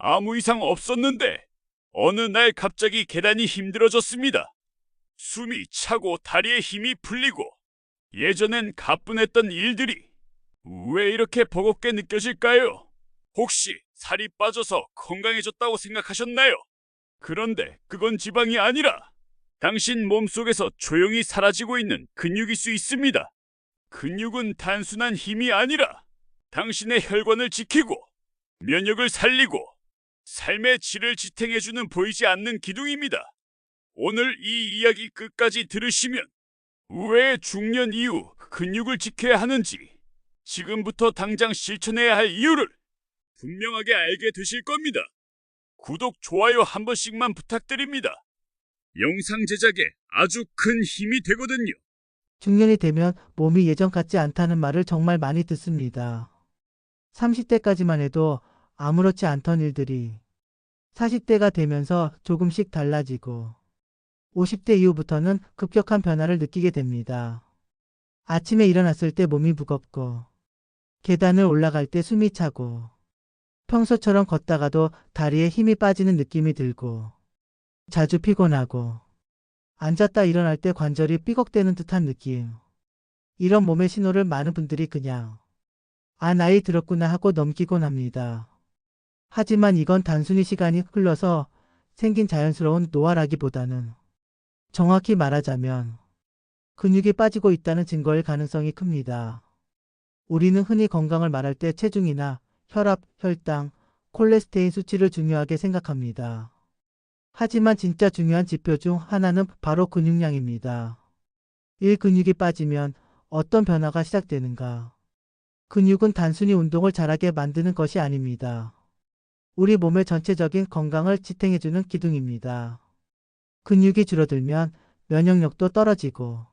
아무 이상 없었는데 어느 날 갑자기 계단이 힘들어졌습니다. 숨이 차고 다리에 힘이 풀리고 예전엔 가뿐했던 일들이 왜 이렇게 버겁게 느껴질까요? 혹시 살이 빠져서 건강해졌다고 생각하셨나요? 그런데 그건 지방이 아니라 당신 몸속에서 조용히 사라지고 있는 근육일 수 있습니다. 근육은 단순한 힘이 아니라 당신의 혈관을 지키고 면역을 살리고 삶의 질을 지탱해주는 보이지 않는 기둥입니다. 오늘 이 이야기 끝까지 들으시면 왜 중년 이후 근육을 지켜야 하는지, 지금부터 당장 실천해야 할 이유를 분명하게 알게 되실 겁니다. 구독, 좋아요 한 번씩만 부탁드립니다. 영상 제작에 아주 큰 힘이 되거든요. 중년이 되면 몸이 예전 같지 않다는 말을 정말 많이 듣습니다. 30대까지만 해도 아무렇지 않던 일들이 40대가 되면서 조금씩 달라지고 50대 이후부터는 급격한 변화를 느끼게 됩니다. 아침에 일어났을 때 몸이 무겁고 계단을 올라갈 때 숨이 차고 평소처럼 걷다가도 다리에 힘이 빠지는 느낌이 들고 자주 피곤하고 앉았다 일어날 때 관절이 삐걱대는 듯한 느낌. 이런 몸의 신호를 많은 분들이 그냥 나이 들었구나 하고 넘기곤 합니다. 하지만 이건 단순히 시간이 흘러서 생긴 자연스러운 노화라기보다는 정확히 말하자면 근육이 빠지고 있다는 증거일 가능성이 큽니다. 우리는 흔히 건강을 말할 때 체중이나 혈압, 혈당, 콜레스테인 수치를 중요하게 생각합니다. 하지만 진짜 중요한 지표 중 하나는 바로 근육량입니다. 근육이 빠지면 어떤 변화가 시작되는가? 근육은 단순히 운동을 잘하게 만드는 것이 아닙니다. 우리 몸의 전체적인 건강을 지탱해주는 기둥입니다. 근육이 줄어들면 면역력도 떨어지고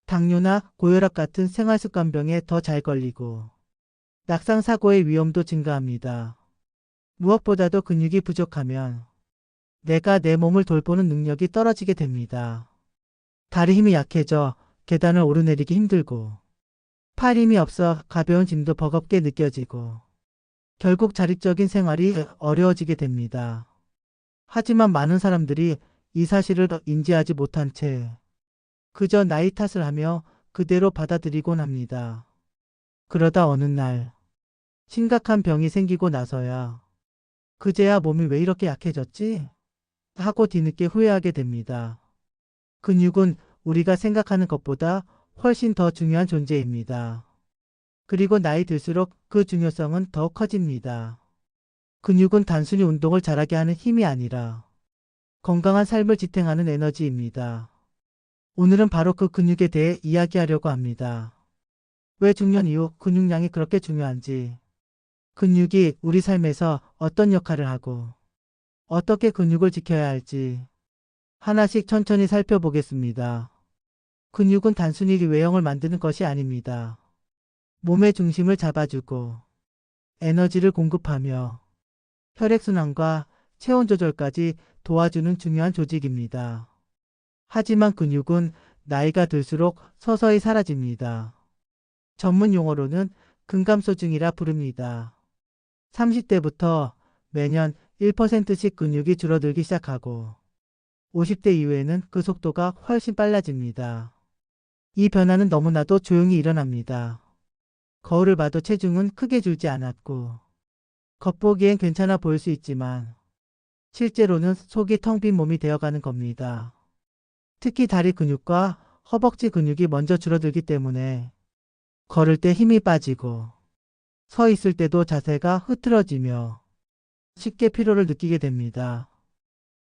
당뇨나 고혈압 같은 생활습관병에 더 잘 걸리고 낙상사고의 위험도 증가합니다. 무엇보다도 근육이 부족하면 내가 내 몸을 돌보는 능력이 떨어지게 됩니다. 다리 힘이 약해져 계단을 오르내리기 힘들고 팔 힘이 없어 가벼운 짐도 버겁게 느껴지고 결국 자립적인 생활이 어려워지게 됩니다. 하지만 많은 사람들이 이 사실을 인지하지 못한 채 그저 나이 탓을 하며 그대로 받아들이곤 합니다. 그러다 어느 날 심각한 병이 생기고 나서야 그제야 몸이 왜 이렇게 약해졌지? 하고 뒤늦게 후회하게 됩니다. 근육은 우리가 생각하는 것보다 훨씬 더 중요한 존재입니다. 그리고 나이 들수록 그 중요성은 더 커집니다. 근육은 단순히 운동을 잘하게 하는 힘이 아니라 건강한 삶을 지탱하는 에너지입니다. 오늘은 바로 그 근육에 대해 이야기하려고 합니다. 왜 중년 이후 근육량이 그렇게 중요한지, 근육이 우리 삶에서 어떤 역할을 하고 어떻게 근육을 지켜야 할지 하나씩 천천히 살펴보겠습니다. 근육은 단순히 외형을 만드는 것이 아닙니다. 몸의 중심을 잡아주고 에너지를 공급하며 혈액순환과 체온 조절까지 도와주는 중요한 조직입니다. 하지만 근육은 나이가 들수록 서서히 사라집니다. 전문 용어로는 근감소증이라 부릅니다. 30대부터 매년 1%씩 근육이 줄어들기 시작하고 50대 이후에는 그 속도가 훨씬 빨라집니다. 이 변화는 너무나도 조용히 일어납니다. 거울을 봐도 체중은 크게 줄지 않았고 겉보기엔 괜찮아 보일 수 있지만 실제로는 속이 텅 빈 몸이 되어가는 겁니다. 특히 다리 근육과 허벅지 근육이 먼저 줄어들기 때문에 걸을 때 힘이 빠지고 서 있을 때도 자세가 흐트러지며 쉽게 피로를 느끼게 됩니다.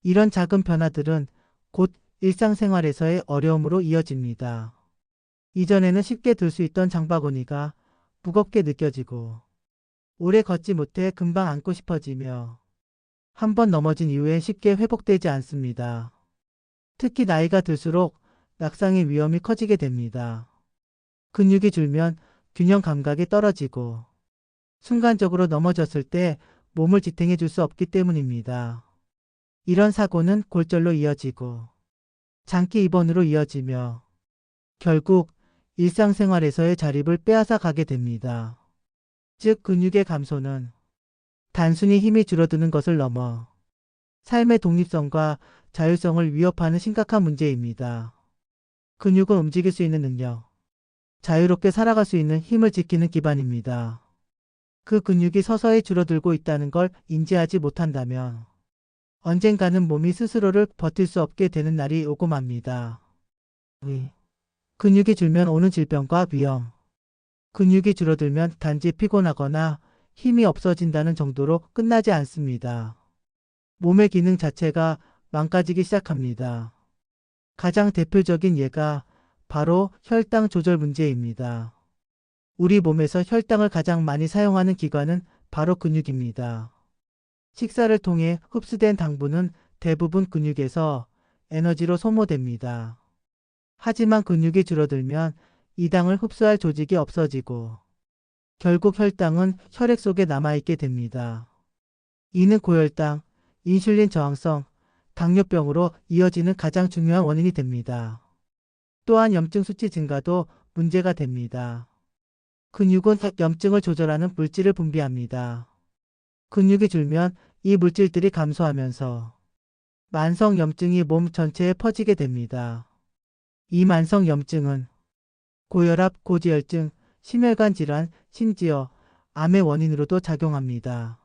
이런 작은 변화들은 곧 일상생활에서의 어려움으로 이어집니다. 이전에는 쉽게 들 수 있던 장바구니가 무겁게 느껴지고 오래 걷지 못해 금방 앉고 싶어지며 한번 넘어진 이후에 쉽게 회복되지 않습니다. 특히 나이가 들수록 낙상의 위험이 커지게 됩니다. 근육이 줄면 균형 감각이 떨어지고 순간적으로 넘어졌을 때 몸을 지탱해 줄 수 없기 때문입니다. 이런 사고는 골절로 이어지고 장기 입원으로 이어지며 결국 일상생활에서의 자립을 빼앗아 가게 됩니다. 즉 근육의 감소는 단순히 힘이 줄어드는 것을 넘어 삶의 독립성과 자율성을 위협하는 심각한 문제입니다. 근육은 움직일 수 있는 능력, 자유롭게 살아갈 수 있는 힘을 지키는 기반입니다. 그 근육이 서서히 줄어들고 있다는 걸 인지하지 못한다면 언젠가는 몸이 스스로를 버틸 수 없게 되는 날이 오고 맙니다. 근육이 줄면 오는 질병과 위험. 근육이 줄어들면 단지 피곤하거나 힘이 없어진다는 정도로 끝나지 않습니다. 몸의 기능 자체가 망가지기 시작합니다. 가장 대표적인 예가 바로 혈당 조절 문제입니다. 우리 몸에서 혈당을 가장 많이 사용하는 기관은 바로 근육입니다. 식사를 통해 흡수된 당분은 대부분 근육에서 에너지로 소모됩니다. 하지만 근육이 줄어들면 이 당을 흡수할 조직이 없어지고 결국 혈당은 혈액 속에 남아있게 됩니다. 이는 고혈당, 인슐린 저항성, 당뇨병으로 이어지는 가장 중요한 원인이 됩니다. 또한 염증 수치 증가도 문제가 됩니다. 근육은 염증을 조절하는 물질을 분비합니다. 근육이 줄면 이 물질들이 감소하면서 만성 염증이 몸 전체에 퍼지게 됩니다. 이 만성 염증은 고혈압, 고지혈증, 심혈관 질환, 심지어 암의 원인으로도 작용합니다.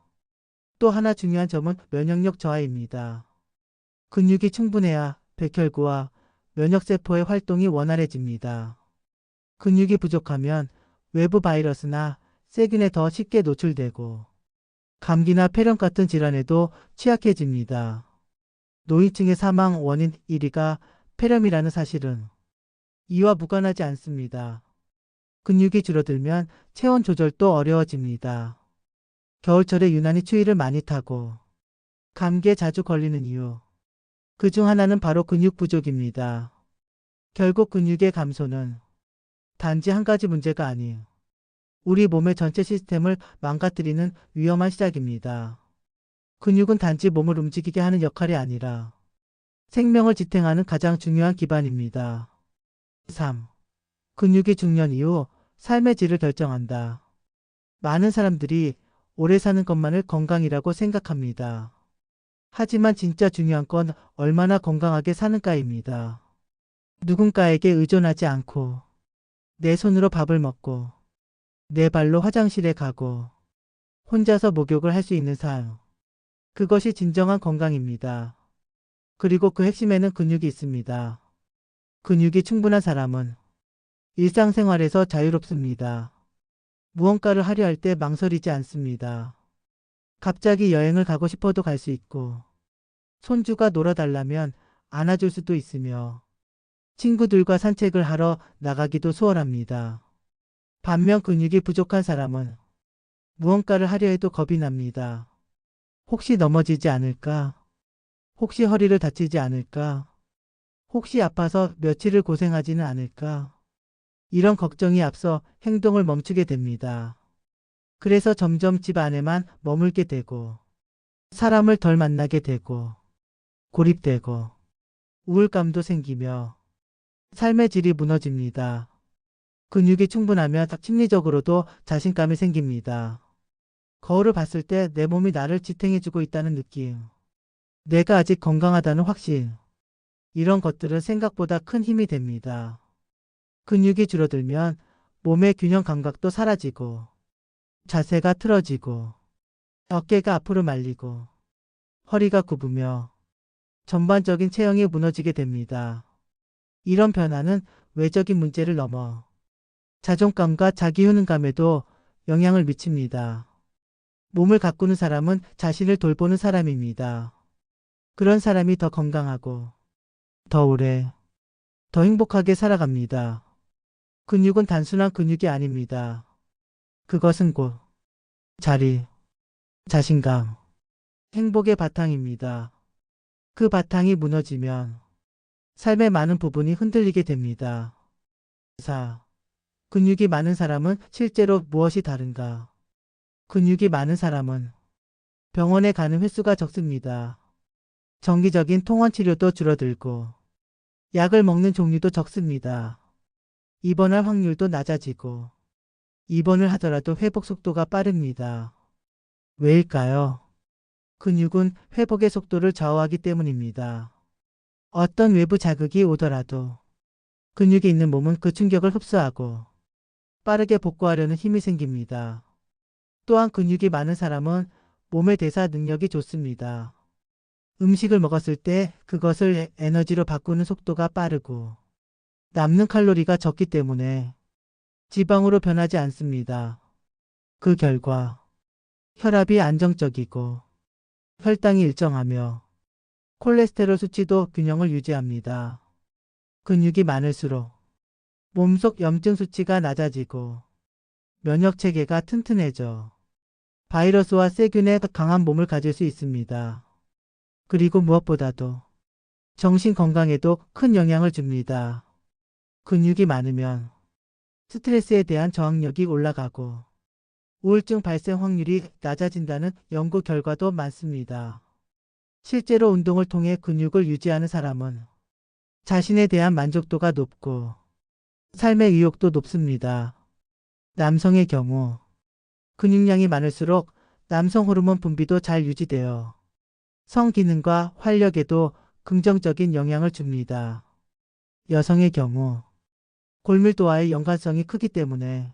또 하나 중요한 점은 면역력 저하입니다. 근육이 충분해야 백혈구와 면역세포의 활동이 원활해집니다. 근육이 부족하면 외부 바이러스나 세균에 더 쉽게 노출되고 감기나 폐렴 같은 질환에도 취약해집니다. 노인층의 사망 원인 1위가 폐렴이라는 사실은 이와 무관하지 않습니다. 근육이 줄어들면 체온 조절도 어려워집니다. 겨울철에 유난히 추위를 많이 타고 감기에 자주 걸리는 이유. 그중 하나는 바로 근육 부족입니다. 결국 근육의 감소는 단지 한 가지 문제가 아닌 우리 몸의 전체 시스템을 망가뜨리는 위험한 시작입니다. 근육은 단지 몸을 움직이게 하는 역할이 아니라 생명을 지탱하는 가장 중요한 기반입니다. 3. 근육이 중년 이후 삶의 질을 결정한다. 많은 사람들이 오래 사는 것만을 건강이라고 생각합니다. 하지만 진짜 중요한 건 얼마나 건강하게 사는가입니다. 누군가에게 의존하지 않고 내 손으로 밥을 먹고 내 발로 화장실에 가고 혼자서 목욕을 할 수 있는 삶. 그것이 진정한 건강입니다. 그리고 그 핵심에는 근육이 있습니다. 근육이 충분한 사람은 일상생활에서 자유롭습니다. 무언가를 하려 할 때 망설이지 않습니다. 갑자기 여행을 가고 싶어도 갈 수 있고 손주가 놀아달라면 안아줄 수도 있으며 친구들과 산책을 하러 나가기도 수월합니다. 반면 근육이 부족한 사람은 무언가를 하려 해도 겁이 납니다. 혹시 넘어지지 않을까? 혹시 허리를 다치지 않을까? 혹시 아파서 며칠을 고생하지는 않을까? 이런 걱정이 앞서 행동을 멈추게 됩니다. 그래서 점점 집 안에만 머물게 되고 사람을 덜 만나게 되고 고립되고 우울감도 생기며 삶의 질이 무너집니다. 근육이 충분하면 심리적으로도 자신감이 생깁니다. 거울을 봤을 때 내 몸이 나를 지탱해주고 있다는 느낌. 내가 아직 건강하다는 확신. 이런 것들은 생각보다 큰 힘이 됩니다. 근육이 줄어들면 몸의 균형 감각도 사라지고 자세가 틀어지고 어깨가 앞으로 말리고 허리가 굽으며 전반적인 체형이 무너지게 됩니다. 이런 변화는 외적인 문제를 넘어 자존감과 자기효능감에도 영향을 미칩니다. 몸을 가꾸는 사람은 자신을 돌보는 사람입니다. 그런 사람이 더 건강하고 더 오래, 더 행복하게 살아갑니다. 근육은 단순한 근육이 아닙니다. 그것은 곧 자리, 자신감, 행복의 바탕입니다. 그 바탕이 무너지면 삶의 많은 부분이 흔들리게 됩니다. 4. 근육이 많은 사람은 실제로 무엇이 다른가? 근육이 많은 사람은 병원에 가는 횟수가 적습니다. 정기적인 통원 치료도 줄어들고 약을 먹는 종류도 적습니다. 입원할 확률도 낮아지고 입원을 하더라도 회복 속도가 빠릅니다. 왜일까요? 근육은 회복의 속도를 좌우하기 때문입니다. 어떤 외부 자극이 오더라도 근육이 있는 몸은 그 충격을 흡수하고 빠르게 복구하려는 힘이 생깁니다. 또한 근육이 많은 사람은 몸의 대사 능력이 좋습니다. 음식을 먹었을 때 그것을 에너지로 바꾸는 속도가 빠르고 남는 칼로리가 적기 때문에 지방으로 변하지 않습니다. 그 결과 혈압이 안정적이고 혈당이 일정하며 콜레스테롤 수치도 균형을 유지합니다. 근육이 많을수록 몸속 염증 수치가 낮아지고 면역 체계가 튼튼해져 바이러스와 세균에 강한 몸을 가질 수 있습니다. 그리고 무엇보다도 정신 건강에도 큰 영향을 줍니다. 근육이 많으면 스트레스에 대한 저항력이 올라가고 우울증 발생 확률이 낮아진다는 연구 결과도 많습니다. 실제로 운동을 통해 근육을 유지하는 사람은 자신에 대한 만족도가 높고 삶의 의욕도 높습니다. 남성의 경우 근육량이 많을수록 남성 호르몬 분비도 잘 유지되어 성 기능과 활력에도 긍정적인 영향을 줍니다. 여성의 경우 골밀도와의 연관성이 크기 때문에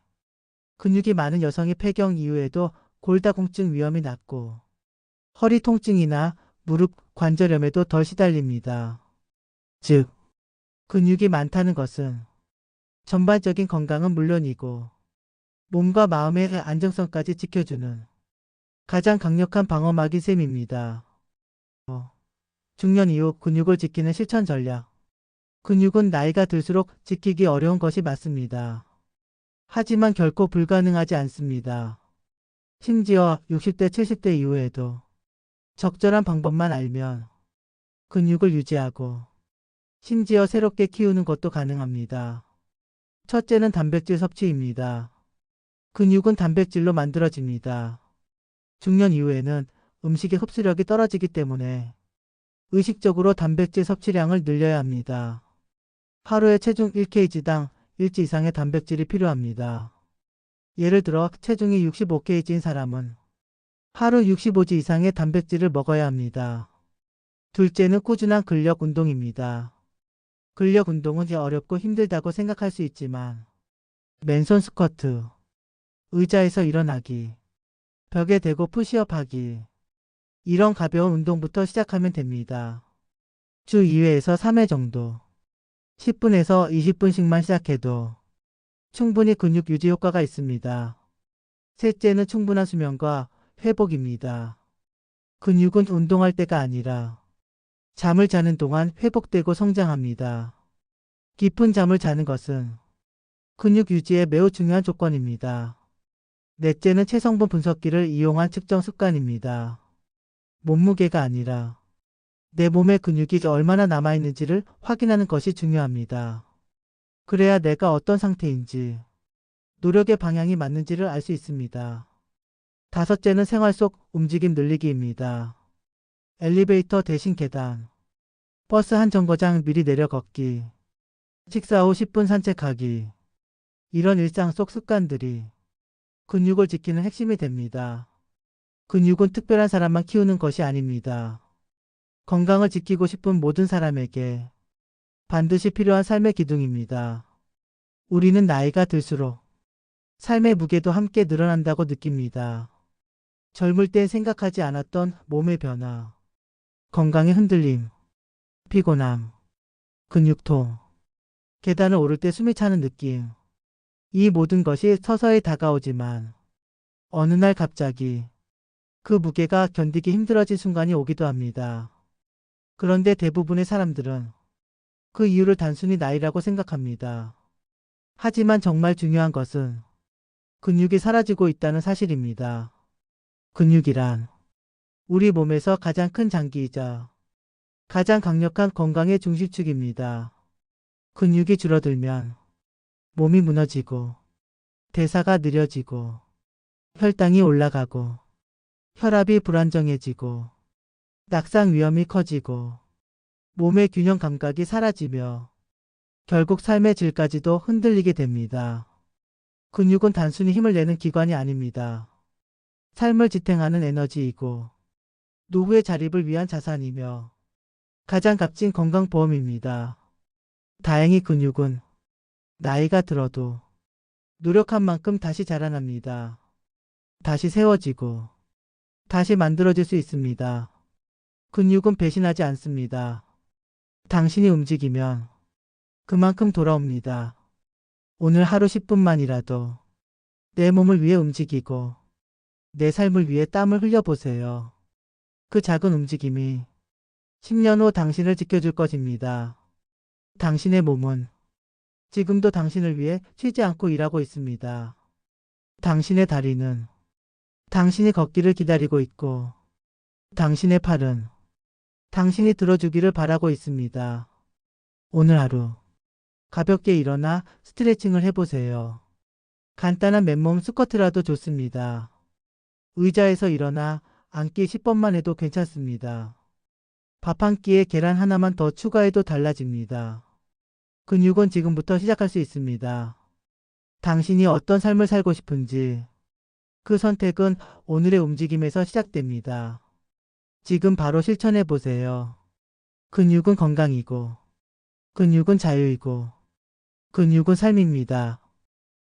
근육이 많은 여성이 폐경 이후에도 골다공증 위험이 낮고 허리 통증이나 무릎 관절염에도 덜 시달립니다. 즉, 근육이 많다는 것은 전반적인 건강은 물론이고 몸과 마음의 안정성까지 지켜주는 가장 강력한 방어막인 셈입니다. 중년 이후 근육을 지키는 실천 전략. 근육은 나이가 들수록 지키기 어려운 것이 맞습니다. 하지만 결코 불가능하지 않습니다. 심지어 60대, 70대 이후에도 적절한 방법만 알면 근육을 유지하고 심지어 새롭게 키우는 것도 가능합니다. 첫째는 단백질 섭취입니다. 근육은 단백질로 만들어집니다. 중년 이후에는 음식의 흡수력이 떨어지기 때문에 의식적으로 단백질 섭취량을 늘려야 합니다. 하루에 체중 1kg당 1지 이상의 단백질이 필요합니다. 예를 들어 체중이 65kg인 사람은 하루 65지 이상의 단백질을 먹어야 합니다. 둘째는 꾸준한 근력 운동입니다. 근력 운동은 어렵고 힘들다고 생각할 수 있지만 맨손 스쿼트, 의자에서 일어나기, 벽에 대고 푸시업 하기, 이런 가벼운 운동부터 시작하면 됩니다. 주 2회에서 3회 정도, 10분에서 20분씩만 시작해도 충분히 근육 유지 효과가 있습니다. 셋째는 충분한 수면과 회복입니다. 근육은 운동할 때가 아니라 잠을 자는 동안 회복되고 성장합니다. 깊은 잠을 자는 것은 근육 유지에 매우 중요한 조건입니다. 넷째는 체성분 분석기를 이용한 측정 습관입니다. 몸무게가 아니라 내 몸의 근육이 얼마나 남아있는지를 확인하는 것이 중요합니다. 그래야 내가 어떤 상태인지, 노력의 방향이 맞는지를 알 수 있습니다. 다섯째는 생활 속 움직임 늘리기입니다. 엘리베이터 대신 계단, 버스 한 정거장 미리 내려 걷기, 식사 후 10분 산책하기, 이런 일상 속 습관들이 근육을 지키는 핵심이 됩니다. 근육은 특별한 사람만 키우는 것이 아닙니다. 건강을 지키고 싶은 모든 사람에게 반드시 필요한 삶의 기둥입니다. 우리는 나이가 들수록 삶의 무게도 함께 늘어난다고 느낍니다. 젊을 때 생각하지 않았던 몸의 변화, 건강의 흔들림, 피곤함, 근육통, 계단을 오를 때 숨이 차는 느낌. 이 모든 것이 서서히 다가오지만 어느 날 갑자기 그 무게가 견디기 힘들어진 순간이 오기도 합니다. 그런데 대부분의 사람들은 그 이유를 단순히 나이라고 생각합니다. 하지만 정말 중요한 것은 근육이 사라지고 있다는 사실입니다. 근육이란 우리 몸에서 가장 큰 장기이자 가장 강력한 건강의 중심축입니다. 근육이 줄어들면 몸이 무너지고 대사가 느려지고 혈당이 올라가고 혈압이 불안정해지고 낙상 위험이 커지고 몸의 균형 감각이 사라지며 결국 삶의 질까지도 흔들리게 됩니다. 근육은 단순히 힘을 내는 기관이 아닙니다. 삶을 지탱하는 에너지이고 노후의 자립을 위한 자산이며 가장 값진 건강보험입니다. 다행히 근육은 나이가 들어도 노력한 만큼 다시 자라납니다. 다시 세워지고 다시 만들어질 수 있습니다. 근육은 배신하지 않습니다. 당신이 움직이면 그만큼 돌아옵니다. 오늘 하루 10분만이라도 내 몸을 위해 움직이고 내 삶을 위해 땀을 흘려보세요. 그 작은 움직임이 10년 후 당신을 지켜줄 것입니다. 당신의 몸은 지금도 당신을 위해 쉬지 않고 일하고 있습니다. 당신의 다리는 당신이 걷기를 기다리고 있고 당신의 팔은 당신이 들어주기를 바라고 있습니다. 오늘 하루 가볍게 일어나 스트레칭을 해보세요. 간단한 맨몸 스쿼트라도 좋습니다. 의자에서 일어나 앉기 10번만 해도 괜찮습니다. 밥 한 끼에 계란 하나만 더 추가해도 달라집니다. 근육은 지금부터 시작할 수 있습니다. 당신이 어떤 삶을 살고 싶은지 그 선택은 오늘의 움직임에서 시작됩니다. 지금 바로 실천해 보세요. 근육은 건강이고 근육은 자유이고 근육은 삶입니다.